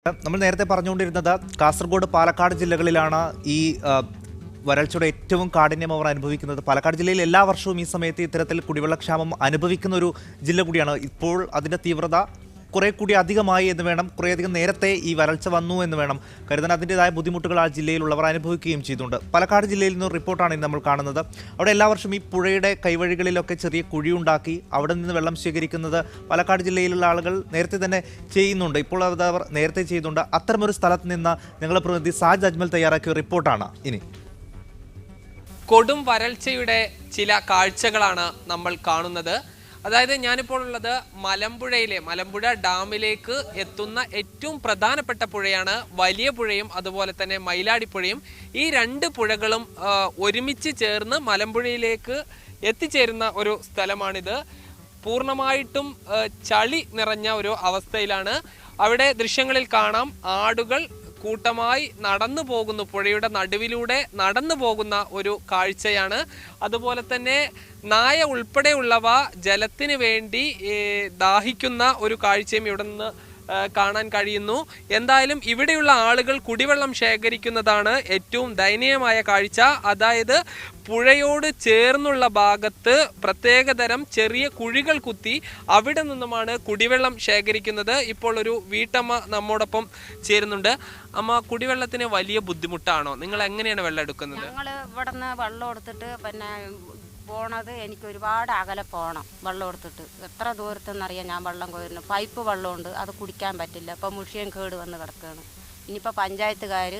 നമ്മൾ നേരത്തെ പറഞ്ഞുകൊണ്ടിരുന്നത് കാസർഗോഡ് പാലക്കാട് ജില്ലകളിലാണ് ഈ വരൾച്ചയുടെ ഏറ്റവും കാഠിന്യം അവർ അനുഭവിക്കുന്നത്. പാലക്കാട് ജില്ലയിൽ എല്ലാ വർഷവും ഈ സമയത്ത് ഇത്തരത്തിൽ കുടിവെള്ളക്ഷാമം അനുഭവിക്കുന്ന ഒരു ജില്ല കൂടിയാണ്. ഇപ്പോൾ അതിൻ്റെ തീവ്രത കുറെ കൂടി അധികമായി എന്ന് വേണം, കുറേയധികം നേരത്തെ ഈ വരൾച്ച വന്നു എന്ന് വേണം കരുതാൻ. അതിൻ്റെതായ ബുദ്ധിമുട്ടുകൾ ആ ജില്ലയിലുള്ളവർ അനുഭവിക്കുകയും ചെയ്തുകൊണ്ട് പാലക്കാട് ജില്ലയിൽ നിന്ന് റിപ്പോർട്ടാണ് ഇന്ന് നമ്മൾ കാണുന്നത്. അവിടെ എല്ലാ വർഷവും ഈ പുഴയുടെ കൈവഴികളിലൊക്കെ ചെറിയ കുഴിയുണ്ടാക്കി അവിടെ നിന്ന് വെള്ളം ശേഖരിക്കുന്നത് പാലക്കാട് ജില്ലയിലുള്ള ആളുകൾ നേരത്തെ തന്നെ ചെയ്യുന്നുണ്ട്. ഇപ്പോൾ അത് അവർ നേരത്തെ ചെയ്യുന്നുണ്ട്. അത്തരമൊരു സ്ഥലത്ത് നിന്ന് ഞങ്ങളുടെ പ്രതിനിധി സാജ് അജ്മൽ തയ്യാറാക്കിയ റിപ്പോർട്ടാണ് ഇനി. കൊടും വരൾച്ചയുടെ ചില കാഴ്ചകളാണ് നമ്മൾ കാണുന്നത്. അതായത് ഞാനിപ്പോൾ ഉള്ളത് മലമ്പുഴ ഡാമിലേക്ക് എത്തുന്ന ഏറ്റവും പ്രധാനപ്പെട്ട പുഴയാണ് വലിയ പുഴയും അതുപോലെ തന്നെ മയിലാടിപ്പുഴയും. ഈ രണ്ട് പുഴകളും ഒരുമിച്ച് ചേർന്ന് മലമ്പുഴയിലേക്ക് എത്തിച്ചേരുന്ന ഒരു സ്ഥലമാണിത്. പൂർണ്ണമായിട്ടും ചളി നിറഞ്ഞ ഒരു അവസ്ഥയിലാണ്. അവിടെ ദൃശ്യങ്ങളിൽ കാണാം, ആടുകൾ കൂട്ടമായി നടന്നു പോകുന്നു, പുഴയുടെ നടുവിലൂടെ നടന്നു പോകുന്ന ഒരു കാഴ്ചയാണ്. അതുപോലെ തന്നെ നായ ഉൾപ്പെടെയുള്ളവ ജലത്തിന് വേണ്ടി ദാഹിക്കുന്ന ഒരു കാഴ്ചയും ഇവിടെ നിന്ന് കാണാൻ കഴിയുന്നു. എന്തായാലും ഇവിടെയുള്ള ആളുകൾ കുടിവെള്ളം ശേഖരിക്കുന്നതാണ് ഏറ്റവും ദയനീയമായ കാഴ്ച. അതായത് പുഴയോട് ചേർന്നുള്ള ഭാഗത്ത് പ്രത്യേകതരം ചെറിയ കുഴികൾ കുത്തി അവിടെ നിന്നുമാണ് കുടിവെള്ളം ശേഖരിക്കുന്നത്. ഇപ്പോൾ ഒരു വീട്ടമ്മ നമ്മോടൊപ്പം ചേരുന്നുണ്ട്. അമ്മ, കുടിവെള്ളത്തിന് വലിയ ബുദ്ധിമുട്ടാണോ? നിങ്ങൾ എങ്ങനെയാണ് വെള്ളം എടുക്കുന്നത്? ഞങ്ങൾ ഇവിടെ നിന്ന് വെള്ളം എടുത്തിട്ട് പിന്നെ പോണത് എനിക്ക് ഒരുപാട് അകലെ പോകണം. വെള്ളം എടുത്തിട്ട് എത്ര ദൂരത്തെന്നറിയാം ഞാൻ വെള്ളം കോരുന്നു. പൈപ്പ് വെള്ളമുണ്ട്, അത് കുടിക്കാൻ പറ്റില്ല. ഇപ്പം മുഷിയൻ കേട് വന്ന് കിടക്കുകയാണ്. ഇനിയിപ്പോൾ പഞ്ചായത്തുകാർ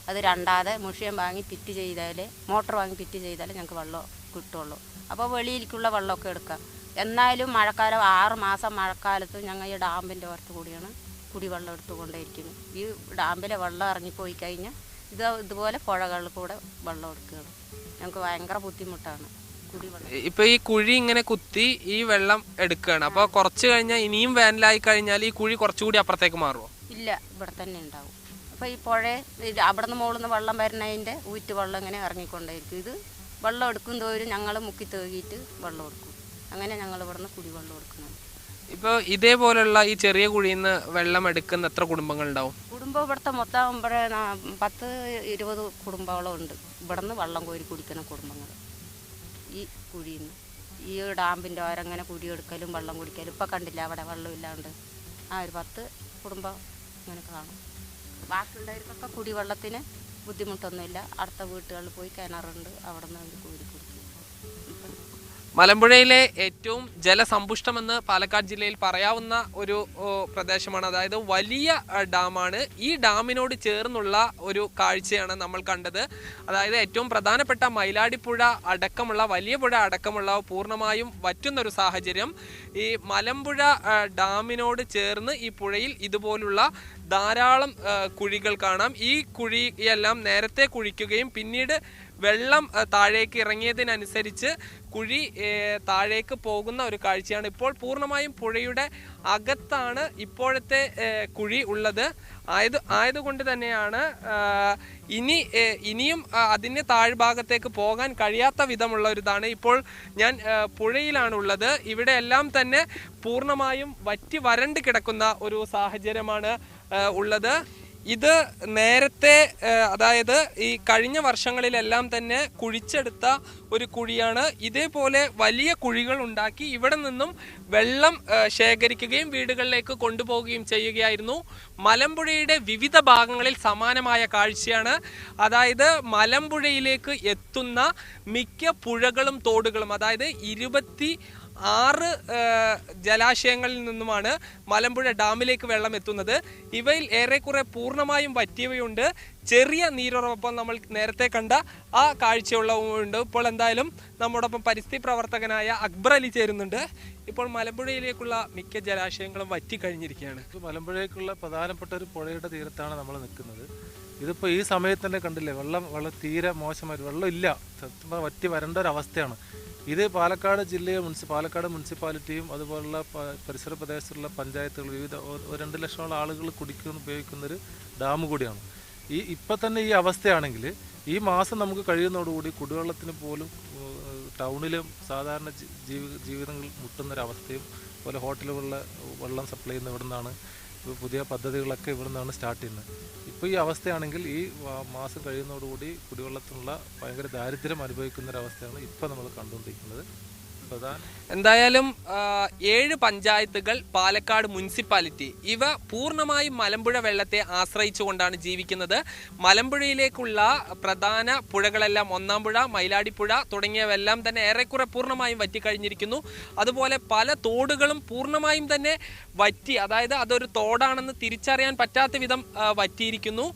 അത് രണ്ടാതെ മുഷിയൻ വാങ്ങി ഫിറ്റ് ചെയ്താലേ, മോട്ടർ വാങ്ങി ഫിറ്റ് ചെയ്താലേ ഞങ്ങൾക്ക് വെള്ളം കിട്ടുള്ളൂ. അപ്പോൾ വെളിയിലേക്കുള്ള വെള്ളമൊക്കെ എടുക്കാം. എന്നാലും മഴക്കാലം 6 മാസം മഴക്കാലത്ത് ഞങ്ങൾ ഈ ഡാമ്പിൻ്റെ പുറത്ത് കൂടിയാണ് കുടിവെള്ളം എടുത്തുകൊണ്ടേയിരിക്കുന്നത്. ഈ ഡാമ്പിലെ വെള്ളം ഇറങ്ങിപ്പോയി കഴിഞ്ഞാൽ ഇതുപോലെ പുഴകളിൽ കൂടെ വെള്ളം എടുക്കുകയാണ്. ഞങ്ങൾക്ക് ഭയങ്കര ബുദ്ധിമുട്ടാണ്. ഇപ്പൊ ഈ കുഴി ഇങ്ങനെ കുത്തി ഈ വെള്ളം എടുക്കുകയാണ്. അപ്പൊ കുറച്ച് കഴിഞ്ഞാൽ ഇനിയും വേനലായി കഴിഞ്ഞാൽ ഈ കുഴി കുറച്ചുകൂടി അപ്പുറത്തേക്ക് മാറുമോ? ഇല്ല, ഇവിടെ തന്നെ ഉണ്ടാവും. അപ്പൊ ഈ പുഴ അവിടെ നിന്ന് മുകളിൽ നിന്ന് വെള്ളം വരുന്നതിന്റെ ഊറ്റ് വെള്ളം ഇങ്ങനെ ഇറങ്ങിക്കൊണ്ടേയിരിക്കും. ഇത് വെള്ളം എടുക്കും തോറും ഞങ്ങൾ മുക്കി തേകിയിട്ട് വെള്ളം എടുക്കും. അങ്ങനെ ഞങ്ങൾ ഇവിടെ നിന്ന് കുടിവെള്ളം എടുക്കുന്നത്. ഇപ്പൊ ഇതേപോലുള്ള ഈ ചെറിയ കുഴിയിൽ നിന്ന് വെള്ളം എടുക്കുന്ന എത്ര കുടുംബങ്ങൾ ഉണ്ടാവും? കുടുംബം ഇവിടുത്തെ മൊത്തം 10-20 കുടുംബങ്ങളും ഉണ്ട്. ഇവിടെ നിന്ന് വെള്ളം കോരി കുടിക്കുന്ന കുടുംബങ്ങൾ ഈ കുഴിയിൽ നിന്ന്. ഈ ഡാമ്പിൻ്റെ ഓരങ്ങനെ കുടിയെടുക്കലും വെള്ളം കുടിക്കലും. ഇപ്പം കണ്ടില്ല അവിടെ വെള്ളമില്ലാണ്ട് ഒരു 10 കുടുംബം ഇങ്ങനെ കാണും. ബാക്കിയുള്ളവർക്കൊക്കെ കുടിവെള്ളത്തിന് ബുദ്ധിമുട്ടൊന്നുമില്ല. അടുത്ത വീട്ടുകളിൽ പോയി കിണറുണ്ട്, അവിടെ നിന്ന് അവർ കോരി കുടിക്കും. മലമ്പുഴയിലെ ഏറ്റവും ജലസമ്പുഷ്ടമെന്ന് പാലക്കാട് ജില്ലയിൽ പറയാവുന്ന ഒരു പ്രദേശമാണ്. അതായത് വലിയ ഡാമാണ്. ഈ ഡാമിനോട് ചേർന്നുള്ള ഒരു കാഴ്ചയാണ് നമ്മൾ കണ്ടത്. അതായത് ഏറ്റവും പ്രധാനപ്പെട്ട മയിലാടിപ്പുഴ അടക്കമുള്ള വലിയ പുഴ അടക്കമുള്ള പൂർണ്ണമായും വറ്റുന്നൊരു സാഹചര്യം. ഈ മലമ്പുഴ ഡാമിനോട് ചേർന്ന് ഈ പുഴയിൽ ഇതുപോലുള്ള ധാരാളം കുഴികൾ കാണാം. ഈ കുഴിയെല്ലാം നേരത്തെ കുഴിക്കുകയും പിന്നീട് വെള്ളം താഴേക്ക് ഇറങ്ങിയതിനനുസരിച്ച് കുഴി താഴേക്ക് പോകുന്ന ഒരു കാഴ്ചയാണ്. ഇപ്പോൾ പൂർണ്ണമായും പുഴയുടെ അകത്താണ് ഇപ്പോഴത്തെ കുഴി ഉള്ളത്. ആയതുകൊണ്ട് തന്നെയാണ് ഇനിയും അതിൻ്റെ താഴ്ഭാഗത്തേക്ക് പോകാൻ കഴിയാത്ത വിധമുള്ള ഒരു ഇതാണ്. ഇപ്പോൾ ഞാൻ പുഴയിലാണുള്ളത്. ഇവിടെ എല്ലാം തന്നെ പൂർണ്ണമായും വറ്റി വരണ്ട് കിടക്കുന്ന ഒരു സാഹചര്യമാണ് ഉള്ളത്. ഇത് നേരത്തെ, അതായത് ഈ കഴിഞ്ഞ വർഷങ്ങളിലെല്ലാം തന്നെ കുഴിച്ചെടുത്ത ഒരു കുഴിയാണ്. ഇതേപോലെ വലിയ കുഴികൾ ഉണ്ടാക്കി ഇവിടെ നിന്നും വെള്ളം ശേഖരിക്കുകയും വീടുകളിലേക്ക് കൊണ്ടുപോവുകയും ചെയ്യുകയായിരുന്നു. മലമ്പുഴയുടെ വിവിധ ഭാഗങ്ങളിൽ സമാനമായ കാഴ്ചയാണ്. അതായത് മലമ്പുഴയിലേക്ക് എത്തുന്ന മിക്ക പുഴകളും തോടുകളും, അതായത് 26 ജലാശയങ്ങളിൽ നിന്നുമാണ് മലമ്പുഴ ഡാമിലേക്ക് വെള്ളം എത്തുന്നത്. ഇവയിൽ ഏറെക്കുറെ പൂർണ്ണമായും വറ്റിയവയുണ്ട്. ചെറിയ നീരുറവൊപ്പം നമ്മൾ നേരത്തെ കണ്ട ആ കാഴ്ചയുള്ളവുമുണ്ട്. ഇപ്പോൾ എന്തായാലും നമ്മോടൊപ്പം പരിസ്ഥിതി പ്രവർത്തകനായ അക്ബർ അലി ചേരുന്നുണ്ട്. ഇപ്പോൾ മലമ്പുഴയിലേക്കുള്ള മിക്ക ജലാശയങ്ങളും വറ്റിക്കഴിഞ്ഞിരിക്കുകയാണ്. മലമ്പുഴയ്ക്കുള്ള പ്രധാനപ്പെട്ട ഒരു പുഴയുടെ തീരത്താണ് നമ്മൾ നിൽക്കുന്നത്. ഇതിപ്പോൾ ഈ സമയത്ത് തന്നെ കണ്ടില്ലേ, വെള്ളം തീരെ മോശമായിട്ട്, വെള്ളം ഇല്ല, വറ്റി വരേണ്ട ഒരു അവസ്ഥയാണ്. ഇത് പാലക്കാട് ജില്ലയെ പാലക്കാട് മുനിസിപ്പാലിറ്റിയും അതുപോലുള്ള പരിസര പ്രദേശത്തുള്ള പഞ്ചായത്തുകൾ, വിവിധ 2 ലക്ഷത്തോളം ആളുകൾ ഉപയോഗിക്കുന്നൊരു ഡാം കൂടിയാണ്. ഇപ്പം തന്നെ ഈ അവസ്ഥയാണെങ്കിൽ ഈ മാസം നമുക്ക് കഴിയുന്നതോടുകൂടി കുടിവെള്ളത്തിന് പോലും ടൗണിലും സാധാരണ ജീവിതങ്ങൾ മുട്ടുന്നൊരവസ്ഥയും, അതുപോലെ ഹോട്ടലുകളിലെ വെള്ളം സപ്ലൈ ചെയ്യുന്ന ഇവിടെ നിന്നാണ്. പുതിയ പദ്ധതികളൊക്കെ ഇവിടെ നിന്നാണ് സ്റ്റാർട്ട് ചെയ്യുന്നത്. ഇപ്പോൾ ഈ അവസ്ഥയാണെങ്കിൽ ഈ മാസം കഴിയുന്നതോടുകൂടി കുടിവെള്ളത്തിനുള്ള ഭയങ്കര ദാരിദ്ര്യം അനുഭവിക്കുന്നൊരവസ്ഥയാണ് ഇപ്പോൾ നമ്മൾ കണ്ടുകൊണ്ടിരിക്കുന്നത്. എന്തായാലും 7 പഞ്ചായത്തുകൾ, പാലക്കാട് മുനിസിപ്പാലിറ്റി, ഇവ പൂർണ്ണമായും മലമ്പുഴ വെള്ളത്തെ ആശ്രയിച്ചുകൊണ്ടാണ് ജീവിക്കുന്നത്. മലമ്പുഴയിലേക്കുള്ള പ്രധാന പുഴകളെല്ലാം, ഒന്നാംപുഴ, മയിലാടിപ്പുഴ തുടങ്ങിയവെല്ലാം തന്നെ ഏറെക്കുറെ പൂർണ്ണമായും വറ്റിക്കഴിഞ്ഞിരിക്കുന്നു. അതുപോലെ പല തോടുകളും പൂർണ്ണമായും തന്നെ വറ്റി, അതായത് അതൊരു തോടാണെന്ന് തിരിച്ചറിയാൻ പറ്റാത്ത വിധം വറ്റിയിരിക്കുന്നു.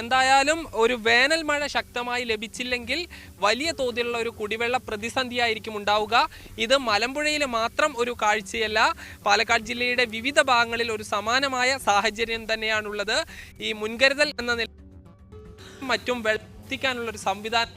എന്തായാലും ഒരു വേനൽ മഴ ശക്തമായി ലഭിച്ചില്ലെങ്കിൽ വലിയ തോതിലുള്ള ഒരു കുടിവെള്ള പ്രതിസന്ധിയായിരിക്കും ഉണ്ടാവുക. ഇത് മലമ്പുഴയിലെ മാത്രം ഒരു കാഴ്ചയല്ല, പാലക്കാട് ജില്ലയുടെ വിവിധ ഭാഗങ്ങളിൽ ഒരു സമാനമായ സാഹചര്യം തന്നെയാണുള്ളത്. ഈ മുൻകരുതൽ എന്ന നിലയിൽ മറ്റും വെള്ളത്തിക്കാനുള്ള ഒരു സംവിധാനം.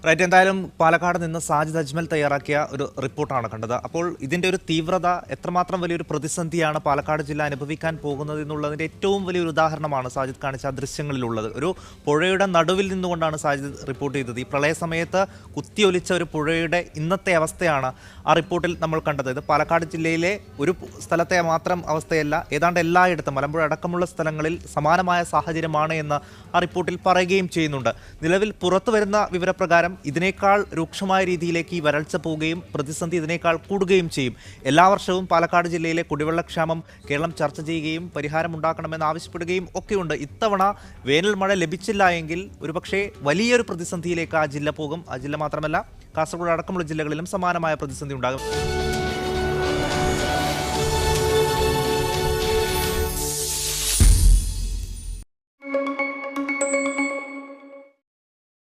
റൈറ്റ്, എന്തായാലും പാലക്കാട് നിന്ന് സാജിദ് അജ്മൽ തയ്യാറാക്കിയ ഒരു റിപ്പോർട്ടാണ് കണ്ടത്. അപ്പോൾ ഇതിൻ്റെ ഒരു തീവ്രത, എത്രമാത്രം വലിയൊരു പ്രതിസന്ധിയാണ് പാലക്കാട് ജില്ല അനുഭവിക്കാൻ പോകുന്നത് എന്നുള്ളതിൻ്റെ ഏറ്റവും വലിയൊരു ഉദാഹരണമാണ് സാജിദ് കാണിച്ച ആ ദൃശ്യങ്ങളിലുള്ളത്. ഒരു പുഴയുടെ നടുവിൽ നിന്നുകൊണ്ടാണ് സാജിദ് റിപ്പോർട്ട് ചെയ്തത്. ഈ പ്രളയ സമയത്ത് കുത്തിയൊലിച്ച ഒരു പുഴയുടെ ഇന്നത്തെ അവസ്ഥയാണ് ആ റിപ്പോർട്ടിൽ നമ്മൾ കണ്ടത്. ഇത് പാലക്കാട് ജില്ലയിലെ ഒരു സ്ഥലത്തെ മാത്രം അവസ്ഥയല്ല, ഏതാണ്ട് എല്ലായിടത്തും മലമ്പുഴ അടക്കമുള്ള സ്ഥലങ്ങളിൽ സമാനമായ സാഹചര്യമാണ് എന്ന് ആ റിപ്പോർട്ടിൽ പറയുകയും ചെയ്യുന്നുണ്ട്. നിലവിൽ പുറത്തു വരുന്ന വിവരപ്രകാരം ഇതിനേക്കാൾ രൂക്ഷമായ രീതിയിലേക്ക് ഈ വരൾച്ച പോവുകയും പ്രതിസന്ധി ഇതിനേക്കാൾ കൂടുകയും ചെയ്യും. എല്ലാ വർഷവും പാലക്കാട് ജില്ലയിലെ കുടിവെള്ളക്ഷാമം കേരളം ചർച്ച ചെയ്യുകയും പരിഹാരം ഉണ്ടാക്കണമെന്ന് ആവശ്യപ്പെടുകയും ഒക്കെയുണ്ട്. ഇത്തവണ വേനൽ മഴ ലഭിച്ചില്ല എങ്കിൽ ഒരുപക്ഷെ വലിയൊരു പ്രതിസന്ധിയിലേക്ക് ആ ജില്ല പോകും. ആ ജില്ല മാത്രമല്ല, കാസർഗോഡ് അടക്കമുള്ള ജില്ലകളിലും സമാനമായ പ്രതിസന്ധി ഉണ്ടാകും.